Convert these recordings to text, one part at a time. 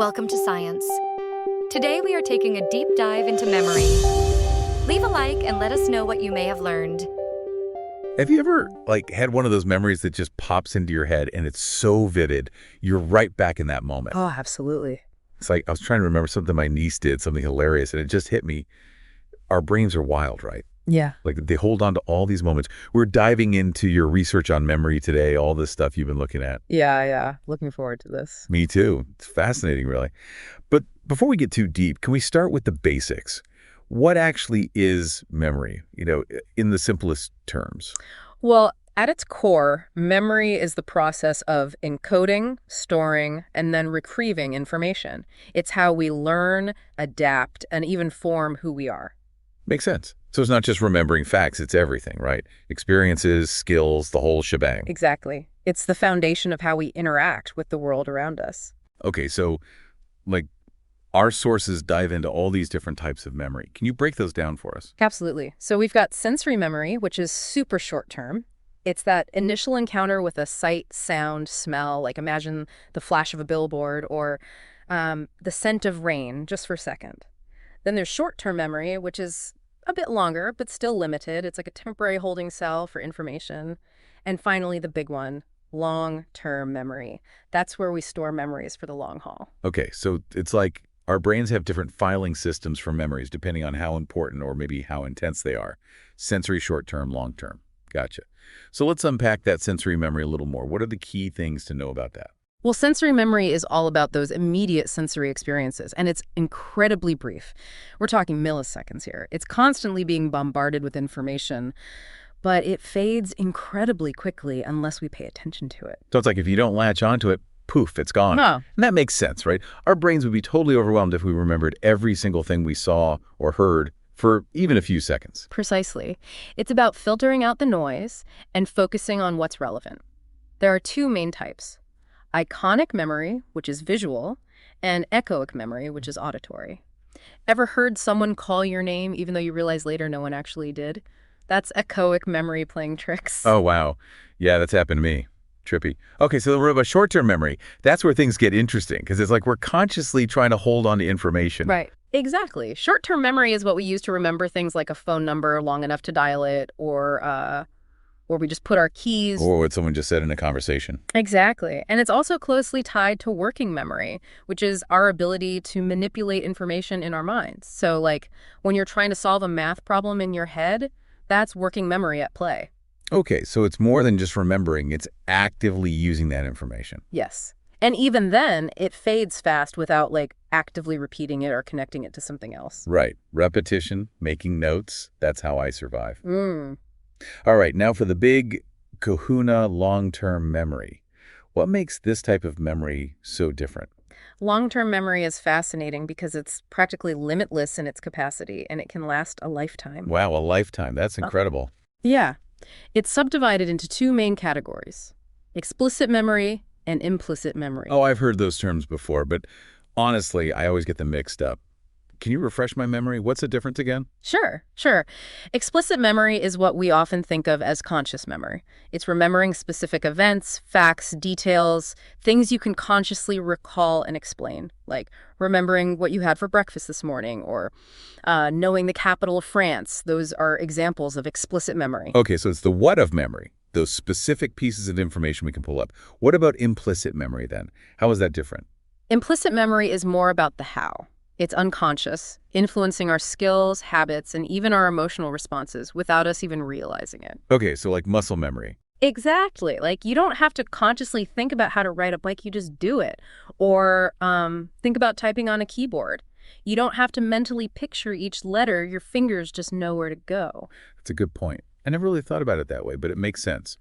Welcome to Science. Today we are taking a deep dive into memory. Leave a like and let us know what you may have learned. Have you ever, had one of those memories that just pops into your head and it's so vivid, you're right back in that moment? Oh, absolutely. It's like I was trying to remember something my niece did, something hilarious, and it just hit me. Our brains are wild, right? Yeah. Like they hold on to all these moments. We're diving into your research on memory today, all this stuff you've been looking at. Yeah. Looking forward to this. Me too. It's fascinating, really. But before we get too deep, can we start with the basics? What actually is memory, in the simplest terms? Well, at its core, memory is the process of encoding, storing, and then retrieving information. It's how we learn, adapt, and even form who we are. Makes sense. So it's not just remembering facts, it's everything, right? Experiences, skills, the whole shebang. Exactly. It's the foundation of how we interact with the world around us. Okay, so our sources dive into all these different types of memory. Can you break those down for us? Absolutely. So we've got sensory memory, which is super short term. It's that initial encounter with a sight, sound, smell, like imagine the flash of a billboard or the scent of rain, just for a second. Then there's short-term memory, which is a bit longer, but still limited. It's like a temporary holding cell for information. And finally, the big one, long-term memory. That's where we store memories for the long haul. Okay, so it's like our brains have different filing systems for memories depending on how important or maybe how intense they are. Sensory, short-term, long-term. Gotcha. So let's unpack that sensory memory a little more. What are the key things to know about that? Well, sensory memory is all about those immediate sensory experiences, and it's incredibly brief. We're talking milliseconds here. It's constantly being bombarded with information, but it fades incredibly quickly unless we pay attention to it. So it's like if you don't latch onto it, poof, it's gone. Oh. And that makes sense, right? Our brains would be totally overwhelmed if we remembered every single thing we saw or heard for even a few seconds. Precisely. It's about filtering out the noise and focusing on what's relevant. There are two main types: iconic memory, which is visual, and echoic memory, which is auditory. Ever heard someone call your name even though you realize later no one actually did? That's echoic memory playing tricks. Oh, wow. Yeah, that's happened to me. Trippy. Okay, so we're about short-term memory. That's where things get interesting because it's like we're consciously trying to hold on to information. Right. Exactly. Short-term memory is what we use to remember things like a phone number long enough to dial it, or we just put our keys. Or what someone just said in a conversation. Exactly. And it's also closely tied to working memory, which is our ability to manipulate information in our minds. So like when you're trying to solve a math problem in your head, that's working memory at play. Okay, so it's more than just remembering. It's actively using that information. Yes. And even then, it fades fast without actively repeating it or connecting it to something else. Right. Repetition, making notes. That's how I survive. Mm. All right, now for the big kahuna long-term memory. What makes this type of memory so different? Long-term memory is fascinating because it's practically limitless in its capacity, and it can last a lifetime. Wow, a lifetime. That's incredible. Yeah. It's subdivided into two main categories: explicit memory and implicit memory. Oh, I've heard those terms before, but honestly, I always get them mixed up. Can you refresh my memory? What's the difference again? Sure. Explicit memory is what we often think of as conscious memory. It's remembering specific events, facts, details, things you can consciously recall and explain, like remembering what you had for breakfast this morning or knowing the capital of France. Those are examples of explicit memory. Okay, so it's the what of memory, those specific pieces of information we can pull up. What about implicit memory then? How is that different? Implicit memory is more about the how. It's unconscious, influencing our skills, habits, and even our emotional responses without us even realizing it. Okay, so like muscle memory. Exactly. You don't have to consciously think about how to write a bike, you just do it. Or think about typing on a keyboard. You don't have to mentally picture each letter, your fingers just know where to go. That's a good point. I never really thought about it that way, but it makes sense.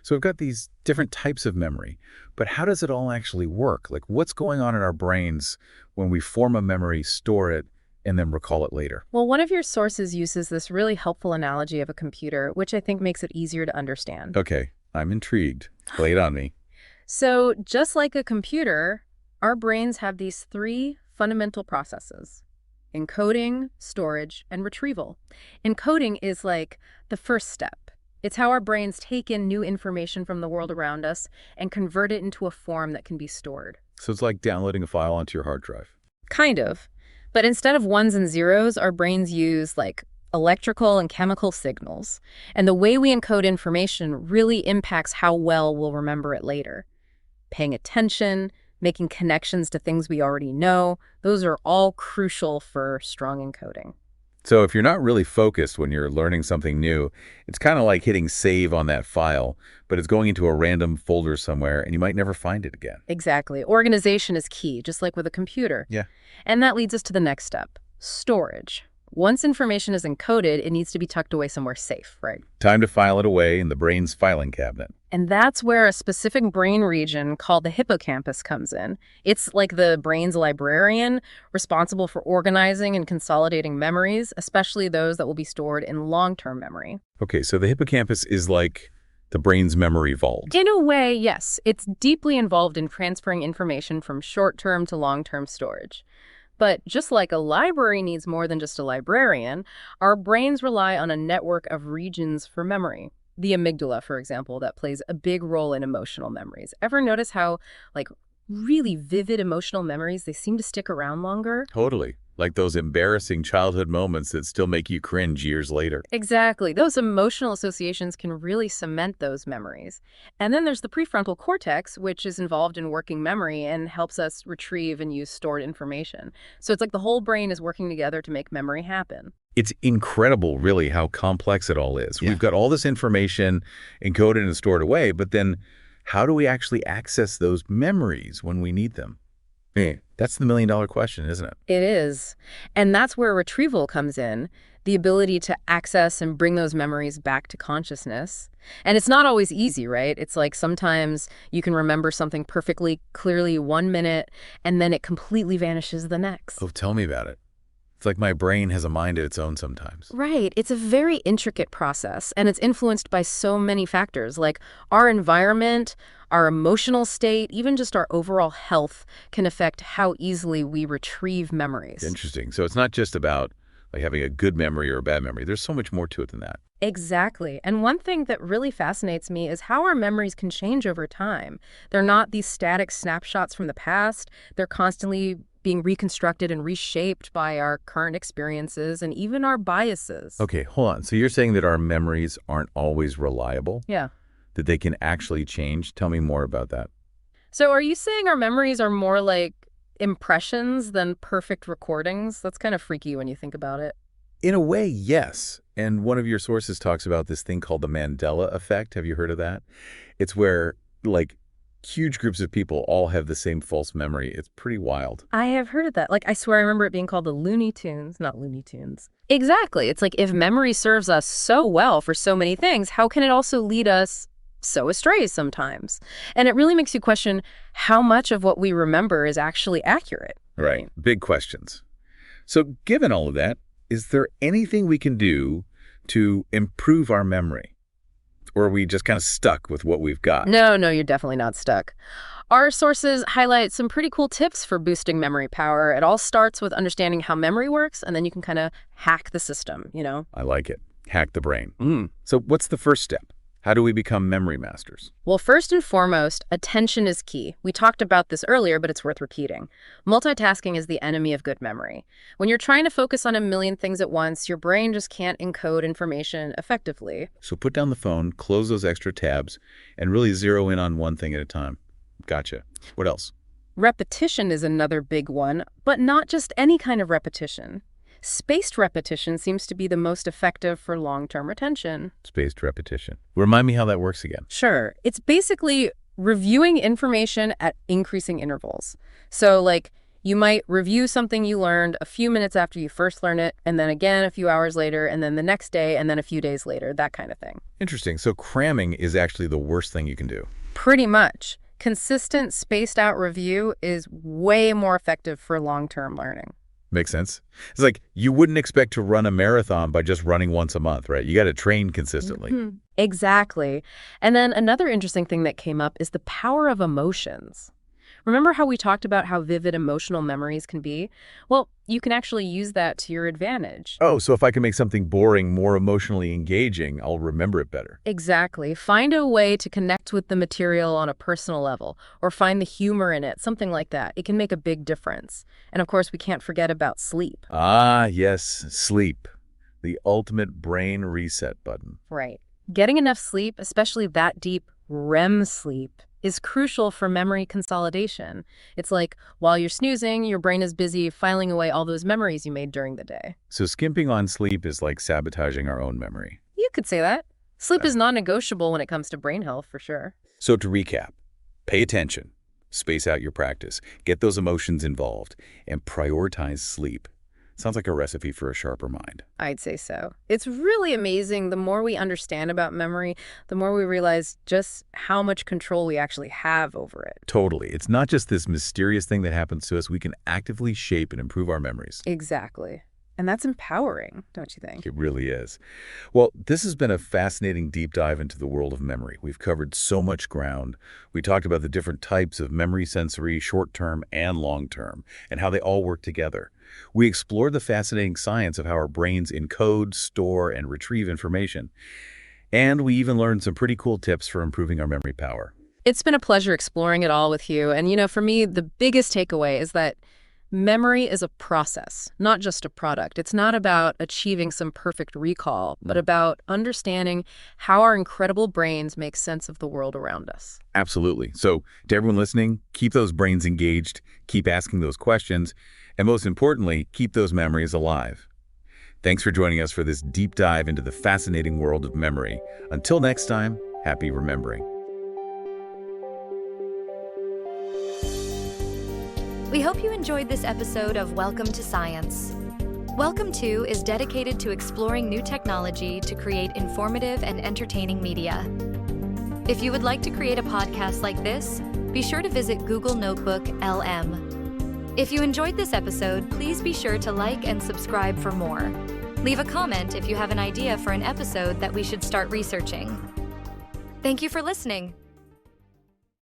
So we've got these different types of memory, but how does it all actually work? What's going on in our brains when we form a memory, store it, and then recall it later? Well, one of your sources uses this really helpful analogy of a computer, which I think makes it easier to understand. Okay, I'm intrigued. Lay it on me. So just like a computer, our brains have these three fundamental processes: encoding, storage, and retrieval. Encoding is like the first step. It's how our brains take in new information from the world around us and convert it into a form that can be stored. So it's like downloading a file onto your hard drive. Kind of. But instead of ones and zeros, our brains use electrical and chemical signals. And the way we encode information really impacts how well we'll remember it later. Paying attention, making connections to things we already know, those are all crucial for strong encoding. So if you're not really focused when you're learning something new, it's kind of like hitting save on that file, but it's going into a random folder somewhere and you might never find it again. Exactly. Organization is key, just like with a computer. Yeah. And that leads us to the next step, storage. Once information is encoded, it needs to be tucked away somewhere safe, right? Time to file it away in the brain's filing cabinet. And that's where a specific brain region called the hippocampus comes in. It's like the brain's librarian, responsible for organizing and consolidating memories, especially those that will be stored in long-term memory. Okay, so the hippocampus is like the brain's memory vault. In a way, yes. It's deeply involved in transferring information from short-term to long-term storage. But just like a library needs more than just a librarian, our brains rely on a network of regions for memory. The amygdala, for example, that plays a big role in emotional memories. Ever notice how, really vivid emotional memories, they seem to stick around longer? Totally. Like those embarrassing childhood moments that still make you cringe years later. Exactly. Those emotional associations can really cement those memories. And then there's the prefrontal cortex, which is involved in working memory and helps us retrieve and use stored information. So it's like the whole brain is working together to make memory happen. It's incredible, really, how complex it all is. Yeah. We've got all this information encoded and stored away, but then how do we actually access those memories when we need them? That's the million-dollar question, isn't it? It is. And that's where retrieval comes in, the ability to access and bring those memories back to consciousness. And it's not always easy, right? It's like sometimes you can remember something perfectly clearly 1 minute, and then it completely vanishes the next. Oh, tell me about it. It's like my brain has a mind of its own sometimes. Right. It's a very intricate process, and it's influenced by so many factors, like our environment, our emotional state, even just our overall health can affect how easily we retrieve memories. Interesting. So it's not just about having a good memory or a bad memory. There's so much more to it than that. Exactly. And one thing that really fascinates me is how our memories can change over time. They're not these static snapshots from the past. They're constantly being reconstructed and reshaped by our current experiences and even our biases. Okay, hold on. So you're saying that our memories aren't always reliable? Yeah. That they can actually change? Tell me more about that. So are you saying our memories are more like impressions than perfect recordings? That's kind of freaky when you think about it. In a way, yes. And one of your sources talks about this thing called the Mandela effect. Have you heard of that? It's where, huge groups of people all have the same false memory. It's pretty wild. I have heard of that. I swear I remember it being called the Looney Tunes, not Looney Tunes. Exactly. It's like if memory serves us so well for so many things, how can it also lead us so astray sometimes? And it really makes you question how much of what we remember is actually accurate. Right. Big questions. So given all of that, is there anything we can do to improve our memory? Or are we just kind of stuck with what we've got? No, you're definitely not stuck. Our sources highlight some pretty cool tips for boosting memory power. It all starts with understanding how memory works, and then you can kind of hack the system, I like it. Hack the brain. So what's the first step? How do we become memory masters? Well, first and foremost, attention is key. We talked about this earlier, but it's worth repeating. Multitasking is the enemy of good memory. When you're trying to focus on a million things at once, your brain just can't encode information effectively. So put down the phone, close those extra tabs, and really zero in on one thing at a time. Gotcha. What else? Repetition is another big one, but not just any kind of repetition. Spaced repetition seems to be the most effective for long-term retention. Spaced repetition. Remind me how that works again. Sure. It's basically reviewing information at increasing intervals. So, you might review something you learned a few minutes after you first learned it, and then again a few hours later, and then the next day, and then a few days later, that kind of thing. Interesting. So cramming is actually the worst thing you can do. Pretty much. Consistent, spaced-out review is way more effective for long-term learning. Makes sense. It's like you wouldn't expect to run a marathon by just running once a month, right? You got to train consistently. Mm-hmm. Exactly. And then another interesting thing that came up is the power of emotions. Remember how we talked about how vivid emotional memories can be? Well, you can actually use that to your advantage. Oh, so if I can make something boring more emotionally engaging, I'll remember it better. Exactly. Find a way to connect with the material on a personal level, or find the humor in it, something like that. It can make a big difference. And of course, we can't forget about sleep. Ah, yes, sleep. The ultimate brain reset button. Right. Getting enough sleep, especially that deep REM sleep, is crucial for memory consolidation. It's like while you're snoozing, your brain is busy filing away all those memories you made during the day. So skimping on sleep is like sabotaging our own memory. You could say that. Sleep is non-negotiable when it comes to brain health, for sure. So to recap, pay attention, space out your practice, get those emotions involved, and prioritize sleep. Sounds like a recipe for a sharper mind. I'd say so. It's really amazing. The more we understand about memory, the more we realize just how much control we actually have over it. Totally. It's not just this mysterious thing that happens to us. We can actively shape and improve our memories. Exactly. And that's empowering, don't you think? It really is. Well, this has been a fascinating deep dive into the world of memory. We've covered so much ground. We talked about the different types of memory sensory, short-term and long-term, and how they all work together. We explored the fascinating science of how our brains encode, store, and retrieve information. And we even learned some pretty cool tips for improving our memory power. It's been a pleasure exploring it all with you. And, for me, the biggest takeaway is that memory is a process, not just a product. It's not about achieving some perfect recall, but about understanding how our incredible brains make sense of the world around us. Absolutely. So to everyone listening, keep those brains engaged, keep asking those questions, and most importantly, keep those memories alive. Thanks for joining us for this deep dive into the fascinating world of memory. Until next time, happy remembering. We hope you enjoyed this episode of Welcome to Science. Welcome to is dedicated to exploring new technology to create informative and entertaining media. If you would like to create a podcast like this, be sure to visit Google Notebook LM. If you enjoyed this episode, please be sure to like and subscribe for more. Leave a comment if you have an idea for an episode that we should start researching. Thank you for listening.